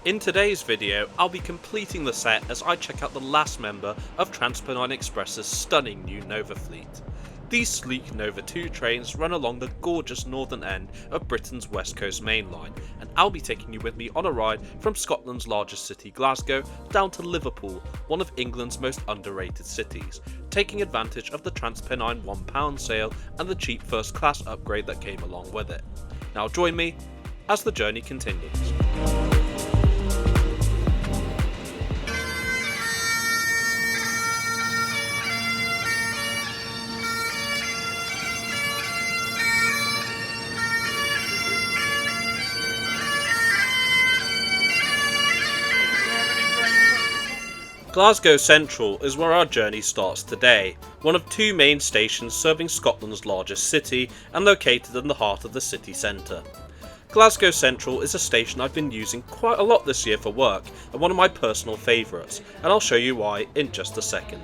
In today's video, I'll be completing the set as I check out the last member of TransPennine Express's stunning new Nova fleet. These sleek Nova 2 trains run along the gorgeous northern end of Britain's West Coast Main Line, and I'll be taking you with me on a ride from Scotland's largest city Glasgow down to Liverpool, one of England's most underrated cities, taking advantage of the TransPennine £1 sale and the cheap first class upgrade that came along with it. Now join me as the journey continues. Glasgow Central is where our journey starts today, one of two main stations serving Scotland's largest city and located in the heart of the city centre. Glasgow Central is a station I've been using quite a lot this year for work and one of my personal favourites, and I'll show you why in just a second.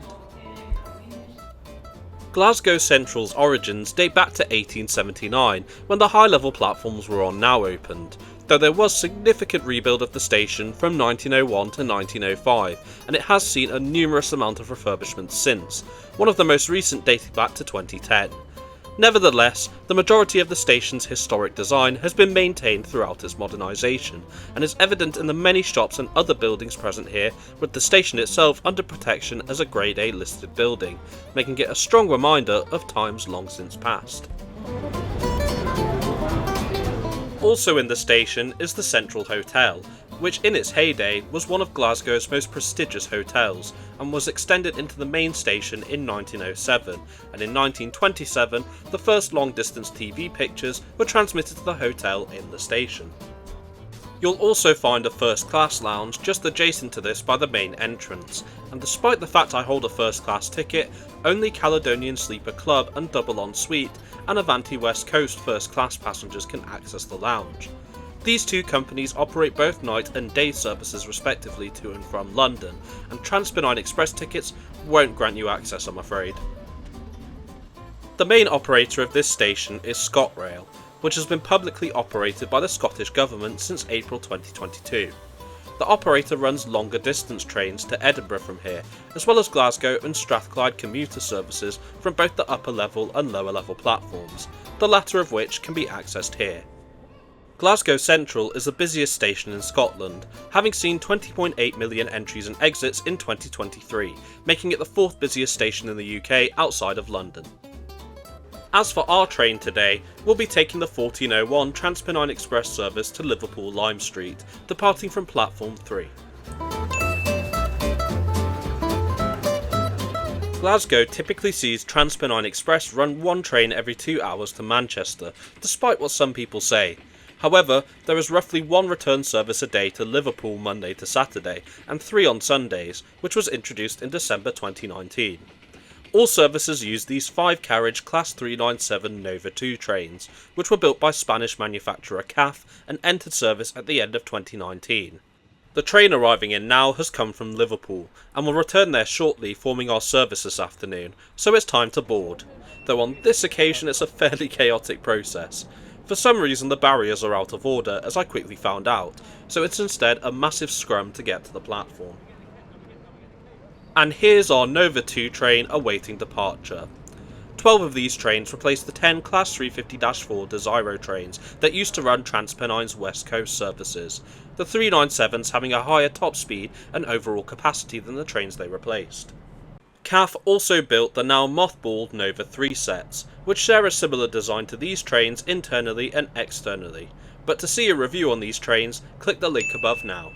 Glasgow Central's origins date back to 1879, when the high-level platforms we're on now opened, though there was significant rebuild of the station from 1901 to 1905, and it has seen a numerous amount of refurbishments since, one of the most recent dating back to 2010. Nevertheless, the majority of the station's historic design has been maintained throughout its modernisation, and is evident in the many shops and other buildings present here, with the station itself under protection as a Grade A listed building, making it a strong reminder of times long since past. Also in the station is the Central Hotel, which in its heyday was one of Glasgow's most prestigious hotels and was extended into the main station in 1907, and in 1927 the first long-distance TV pictures were transmitted to the hotel in the station. You'll also find a first-class lounge just adjacent to this by the main entrance, and despite the fact I hold a first-class ticket, only Caledonian Sleeper Club and Double Ensuite and Avanti West Coast first-class passengers can access the lounge. These two companies operate both night and day services respectively to and from London, and TransPennine Express tickets won't grant you access, I'm afraid. The main operator of this station is ScotRail, which has been publicly operated by the Scottish Government since April 2022. The operator runs longer distance trains to Edinburgh from here, as well as Glasgow and Strathclyde commuter services from both the upper level and lower level platforms, the latter of which can be accessed here. Glasgow Central is the busiest station in Scotland, having seen 20.8 million entries and exits in 2023, making it the fourth busiest station in the UK outside of London. As for our train today, we'll be taking the 1401 TransPennine Express service to Liverpool Lime Street, departing from platform 3. Glasgow typically sees TransPennine Express run one train every 2 hours to Manchester, despite what some people say. However, there is roughly one return service a day to Liverpool Monday to Saturday, and 3 on Sundays, which was introduced in December 2019. All services use these 5-carriage Class 397 Nova 2 trains, which were built by Spanish manufacturer CAF and entered service at the end of 2019. The train arriving in now has come from Liverpool, and will return there shortly, forming our service this afternoon, so it's time to board, though on this occasion it's a fairly chaotic process. For some reason the barriers are out of order, as I quickly found out, so it's instead a massive scrum to get to the platform. And here's our Nova 2 train awaiting departure. 12 of these trains replace the 10 Class 350-4 Desiro trains that used to run TransPennine's West Coast services, the 397s having a higher top speed and overall capacity than the trains they replaced. CAF also built the now mothballed Nova 3 sets, which share a similar design to these trains internally and externally, but to see a review on these trains, click the link above now.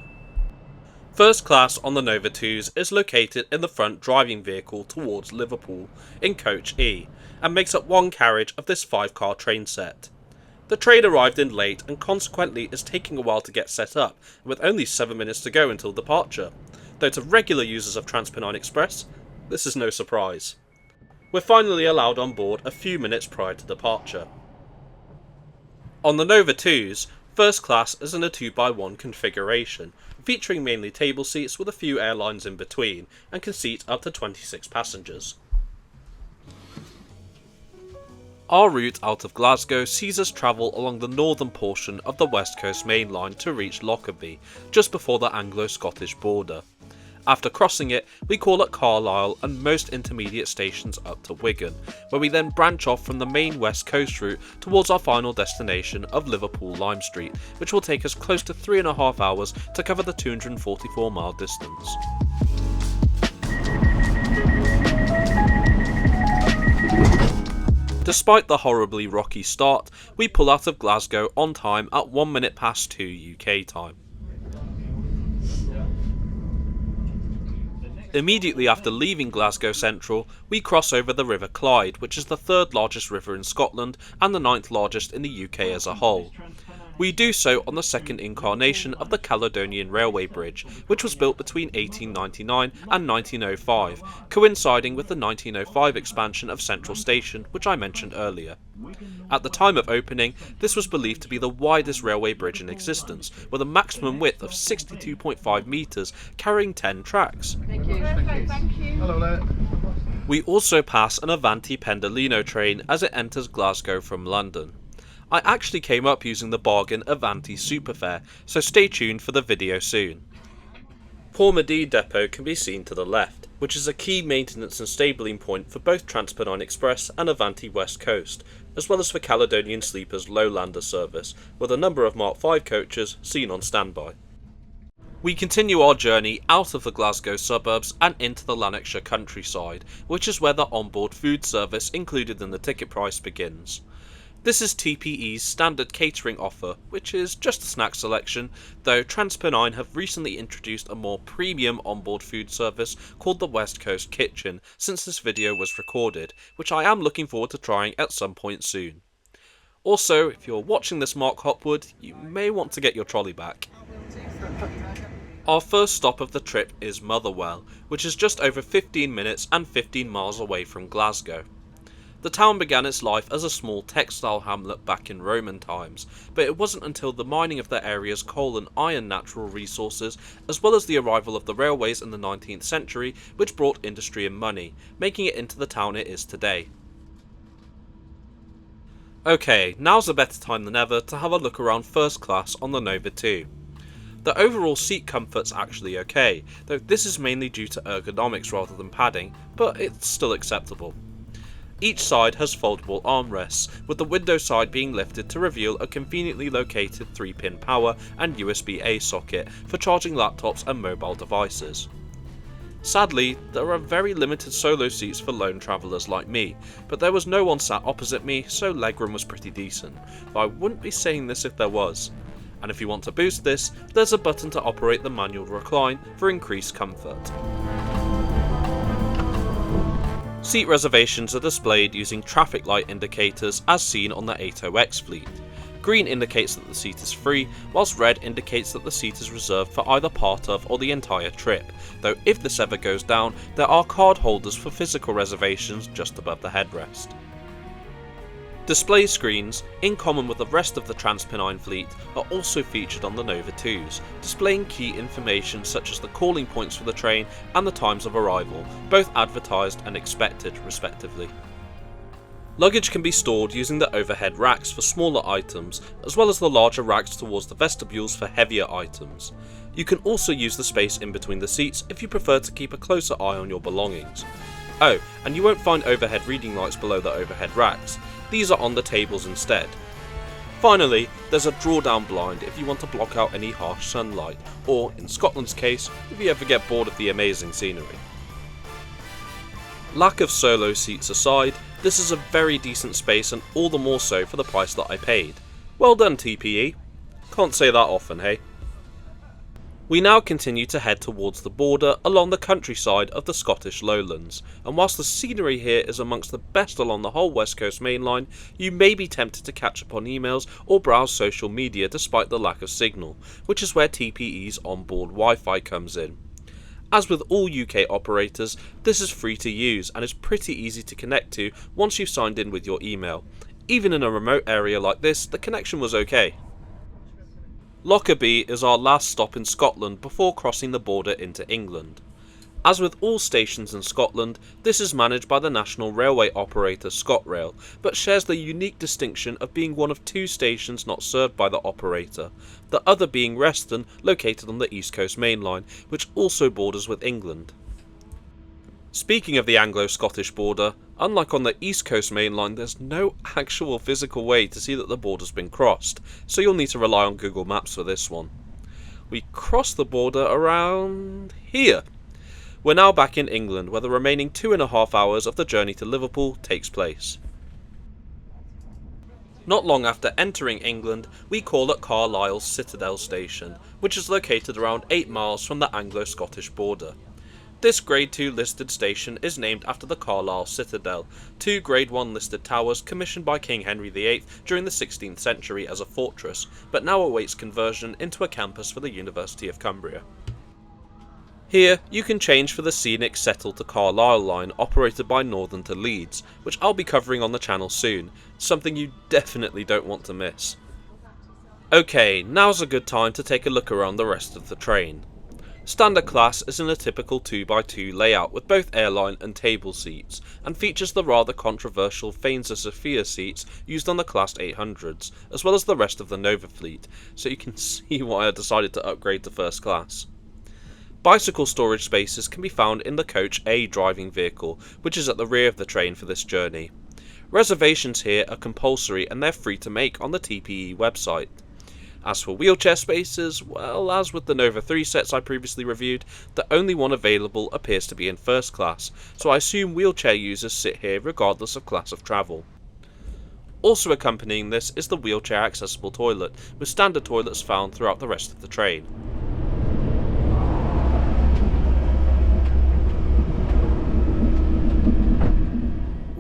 First class on the Nova 2s is located in the front driving vehicle towards Liverpool, in Coach E, and makes up one carriage of this 5-car train set. The train arrived in late and consequently is taking a while to get set up, with only 7 minutes to go until departure, though to regular users of TransPennine Express, this is no surprise. We're finally allowed on board a few minutes prior to departure. On the Nova 2s, first class is in a 2x1 configuration, featuring mainly table seats with a few airlines in between, and can seat up to 26 passengers. Our route out of Glasgow sees us travel along the northern portion of the West Coast Main Line to reach Lockerbie, just before the Anglo-Scottish border. After crossing it, we call at Carlisle and most intermediate stations up to Wigan, where we then branch off from the main West Coast route towards our final destination of Liverpool Lime Street, which will take us close to 3.5 hours to cover the 244-mile distance. Despite the horribly rocky start, we pull out of Glasgow on time at 1 minute past 2 UK time. Immediately after leaving Glasgow Central, we cross over the River Clyde, which is the third largest river in Scotland and the 9th largest in the UK as a whole. We do so on the second incarnation of the Caledonian Railway Bridge, which was built between 1899 and 1905, coinciding with the 1905 expansion of Central Station, which I mentioned earlier. At the time of opening, this was believed to be the widest railway bridge in existence, with a maximum width of 62.5 metres, carrying 10 tracks. Thank you. Thank you. Hello there. We also pass an Avanti Pendolino train as it enters Glasgow from London. I actually came up using the bargain Avanti Superfare, so stay tuned for the video soon. Portmady depot can be seen to the left, which is a key maintenance and stabling point for both TransPennine Express and Avanti West Coast, as well as for Caledonian Sleeper's Lowlander service, with a number of Mark V coaches seen on standby. We continue our journey out of the Glasgow suburbs and into the Lanarkshire countryside, which is where the onboard food service included in the ticket price begins. This is TPE's standard catering offer, which is just a snack selection, though TransPennine have recently introduced a more premium onboard food service called the West Coast Kitchen since this video was recorded, which I am looking forward to trying at some point soon. Also, if you're watching this Mark Hopwood, you may want to get your trolley back. Our first stop of the trip is Motherwell, which is just over 15 minutes and 15 miles away from Glasgow. The town began its life as a small textile hamlet back in Roman times, but it wasn't until the mining of the area's coal and iron natural resources, as well as the arrival of the railways in the 19th century, which brought industry and money, making it into the town it is today. Okay, now's a better time than ever to have a look around first class on the Nova 2. The overall seat comfort's actually okay, though this is mainly due to ergonomics rather than padding, but it's still acceptable. Each side has foldable armrests, with the window side being lifted to reveal a conveniently located 3-pin power and USB-A socket for charging laptops and mobile devices. Sadly, there are very limited solo seats for lone travellers like me, but there was no one sat opposite me, so legroom was pretty decent, though I wouldn't be saying this if there was. And if you want to boost this, there's a button to operate the manual recline for increased comfort. Seat reservations are displayed using traffic light indicators as seen on the 80X fleet. Green indicates that the seat is free, whilst red indicates that the seat is reserved for either part of or the entire trip, though if this ever goes down, there are card holders for physical reservations just above the headrest. Display screens, in common with the rest of the TransPennine fleet, are also featured on the Nova 2s, displaying key information such as the calling points for the train and the times of arrival, both advertised and expected respectively. Luggage can be stored using the overhead racks for smaller items, as well as the larger racks towards the vestibules for heavier items. You can also use the space in between the seats if you prefer to keep a closer eye on your belongings. Oh, and you won't find overhead reading lights below the overhead racks. These are on the tables instead. Finally, there's a draw-down blind if you want to block out any harsh sunlight, or, in Scotland's case, if you ever get bored of the amazing scenery. Lack of solo seats aside, this is a very decent space and all the more so for the price that I paid. Well done TPE. Can't say that often, hey? We now continue to head towards the border along the countryside of the Scottish Lowlands, and whilst the scenery here is amongst the best along the whole West Coast Main Line, you may be tempted to catch up on emails or browse social media despite the lack of signal, which is where TPE's onboard Wi-Fi comes in. As with all UK operators, this is free to use and is pretty easy to connect to once you've signed in with your email. Even in a remote area like this, the connection was okay. Lockerbie is our last stop in Scotland before crossing the border into England. As with all stations in Scotland, this is managed by the national railway operator ScotRail, but shares the unique distinction of being one of two stations not served by the operator, the other being Reston, located on the East Coast Main Line, which also borders with England. Speaking of the Anglo-Scottish border, unlike on the East Coast Main Line, there's no actual physical way to see that the border's been crossed, so you'll need to rely on Google Maps for this one. We cross the border around here. We're now back in England, where the remaining 2.5 hours of the journey to Liverpool takes place. Not long after entering England, we call at Carlisle's Citadel station, which is located around 8 miles from the Anglo-Scottish border. This Grade 2 listed station is named after the Carlisle Citadel, two Grade 1 listed towers commissioned by King Henry VIII during the 16th century as a fortress, but now awaits conversion into a campus for the University of Cumbria. Here, you can change for the Scenic Settle to Carlisle line operated by Northern to Leeds, which I'll be covering on the channel soon, something you definitely don't want to miss. Okay, now's a good time to take a look around the rest of the train. Standard class is in a typical 2x2 layout with both airline and table seats, and features the rather controversial Faenza Sophia seats used on the Class 800s, as well as the rest of the Nova fleet, so you can see why I decided to upgrade to first class. Bicycle storage spaces can be found in the Coach A driving vehicle, which is at the rear of the train for this journey. Reservations here are compulsory and they're free to make on the TPE website. As for wheelchair spaces, well, as with the Nova 3 sets I previously reviewed, the only one available appears to be in first class, so I assume wheelchair users sit here regardless of class of travel. Also accompanying this is the wheelchair accessible toilet, with standard toilets found throughout the rest of the train.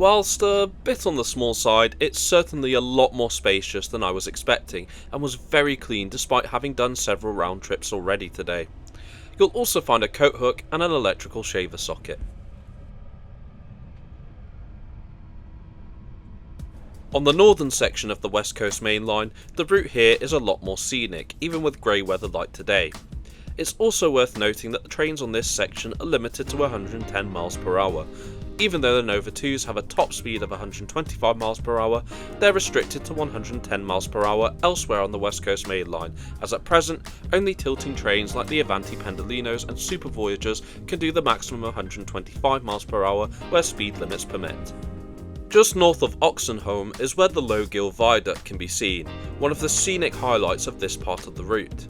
Whilst a bit on the small side, it's certainly a lot more spacious than I was expecting, and was very clean despite having done several round trips already today. You'll also find a coat hook and an electrical shaver socket. On the northern section of the West Coast Main Line, the route here is a lot more scenic, even with grey weather like today. It's also worth noting that the trains on this section are limited to 110 miles per hour. Even though the Nova 2s have a top speed of 125 miles per hour, they're restricted to 110 miles per hour elsewhere on the West Coast Main Line, as at present, only tilting trains like the Avanti Pendolinos and Super Voyagers can do the maximum 125 miles per hour where speed limits permit. Just north of Oxenholme is where the Low Gill Viaduct can be seen, one of the scenic highlights of this part of the route.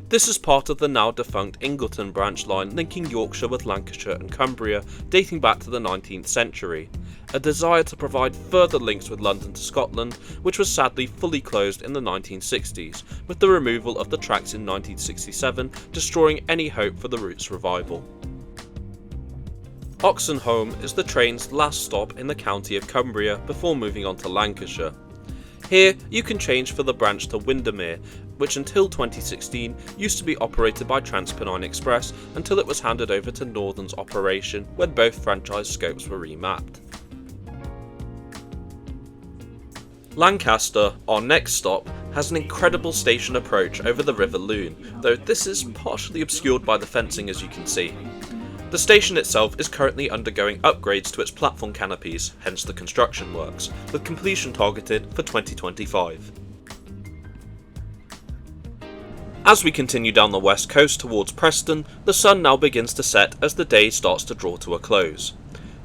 This is part of the now defunct Ingleton branch line linking Yorkshire with Lancashire and Cumbria, dating back to the 19th century. A desire to provide further links with London to Scotland, which was sadly fully closed in the 1960s, with the removal of the tracks in 1967 destroying any hope for the route's revival. Oxenholme is the train's last stop in the county of Cumbria before moving on to Lancashire. Here, you can change for the branch to Windermere, which until 2016 used to be operated by TransPennine Express until it was handed over to Northern's operation when both franchise scopes were remapped. Lancaster, our next stop, has an incredible station approach over the River Lune, though this is partially obscured by the fencing as you can see. The station itself is currently undergoing upgrades to its platform canopies, hence the construction works, with completion targeted for 2025. As we continue down the west coast towards Preston, the sun now begins to set as the day starts to draw to a close.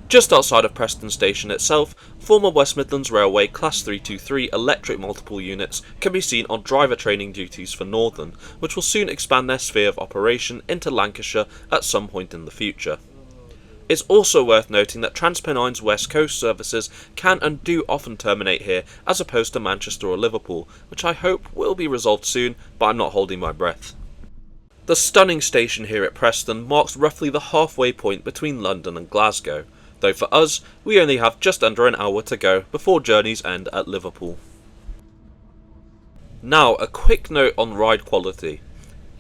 Just outside of Preston Station itself, former West Midlands Railway Class 323 electric multiple units can be seen on driver training duties for Northern, which will soon expand their sphere of operation into Lancashire at some point in the future. It's also worth noting that TransPennine's West Coast services can and do often terminate here as opposed to Manchester or Liverpool, which I hope will be resolved soon, but I'm not holding my breath. The stunning station here at Preston marks roughly the halfway point between London and Glasgow, though for us, we only have just under an hour to go before journeys end at Liverpool. Now, a quick note on ride quality.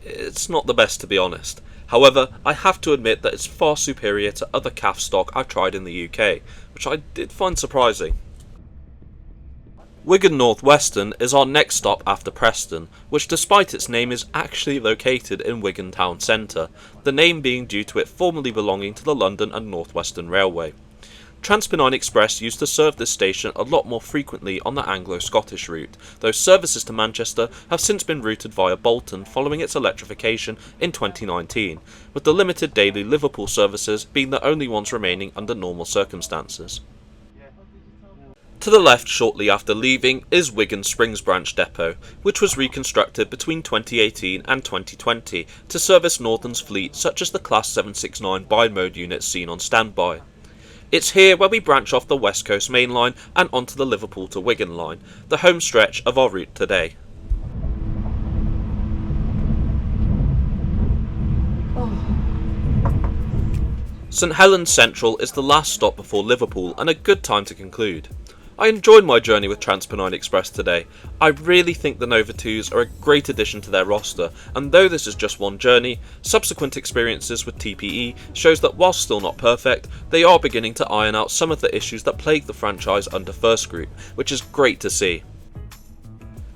It's not the best to be honest. However, I have to admit that it's far superior to other CAF stock I've tried in the UK, which I did find surprising. Wigan North Western is our next stop after Preston, which despite its name is actually located in Wigan town centre, the name being due to it formerly belonging to the London and North Western Railway. TransPennine Express used to serve this station a lot more frequently on the Anglo-Scottish route, though services to Manchester have since been routed via Bolton following its electrification in 2019, with the limited daily Liverpool services being the only ones remaining under normal circumstances. To the left shortly after leaving is Wigan Springs Branch Depot, which was reconstructed between 2018 and 2020 to service Northern's fleet such as the Class 769 bi-mode units seen on standby. It's here where we branch off the West Coast Main Line and onto the Liverpool to Wigan line, the home stretch of our route today. St Helens Central is the last stop before Liverpool and a good time to conclude. I enjoyed my journey with TransPennine Express today. I really think the Nova 2s are a great addition to their roster, and though this is just one journey, subsequent experiences with TPE shows that whilst still not perfect, they are beginning to iron out some of the issues that plagued the franchise under First Group, which is great to see.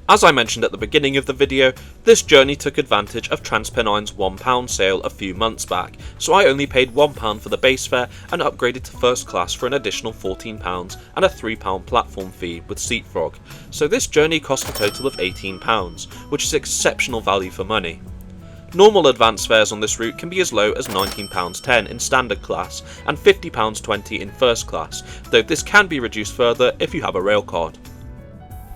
As I mentioned at the beginning of the video, this journey took advantage of TransPennine's £1 sale a few months back, so I only paid £1 for the base fare and upgraded to first class for an additional £14 and a £3 platform fee with Seatfrog, so this journey cost a total of £18, which is exceptional value for money. Normal advance fares on this route can be as low as £19.10 in standard class and £50.20 in first class, though this can be reduced further if you have a rail card.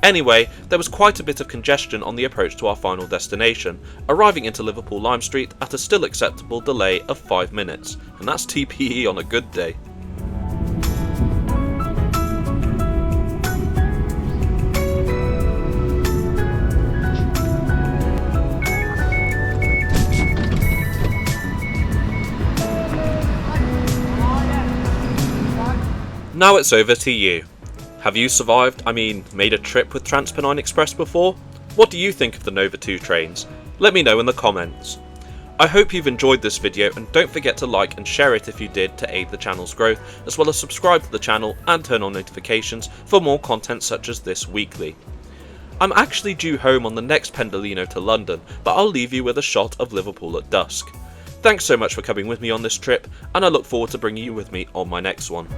Anyway, there was quite a bit of congestion on the approach to our final destination, arriving into Liverpool Lime Street at a still acceptable delay of 5 minutes, and that's TPE on a good day. Now it's over to you. Have you made a trip with TransPennine Express before? What do you think of the Nova 2 trains? Let me know in the comments. I hope you've enjoyed this video and don't forget to like and share it if you did to aid the channel's growth, as well as subscribe to the channel and turn on notifications for more content such as this weekly. I'm actually due home on the next Pendolino to London, but I'll leave you with a shot of Liverpool at dusk. Thanks so much for coming with me on this trip, and I look forward to bringing you with me on my next one.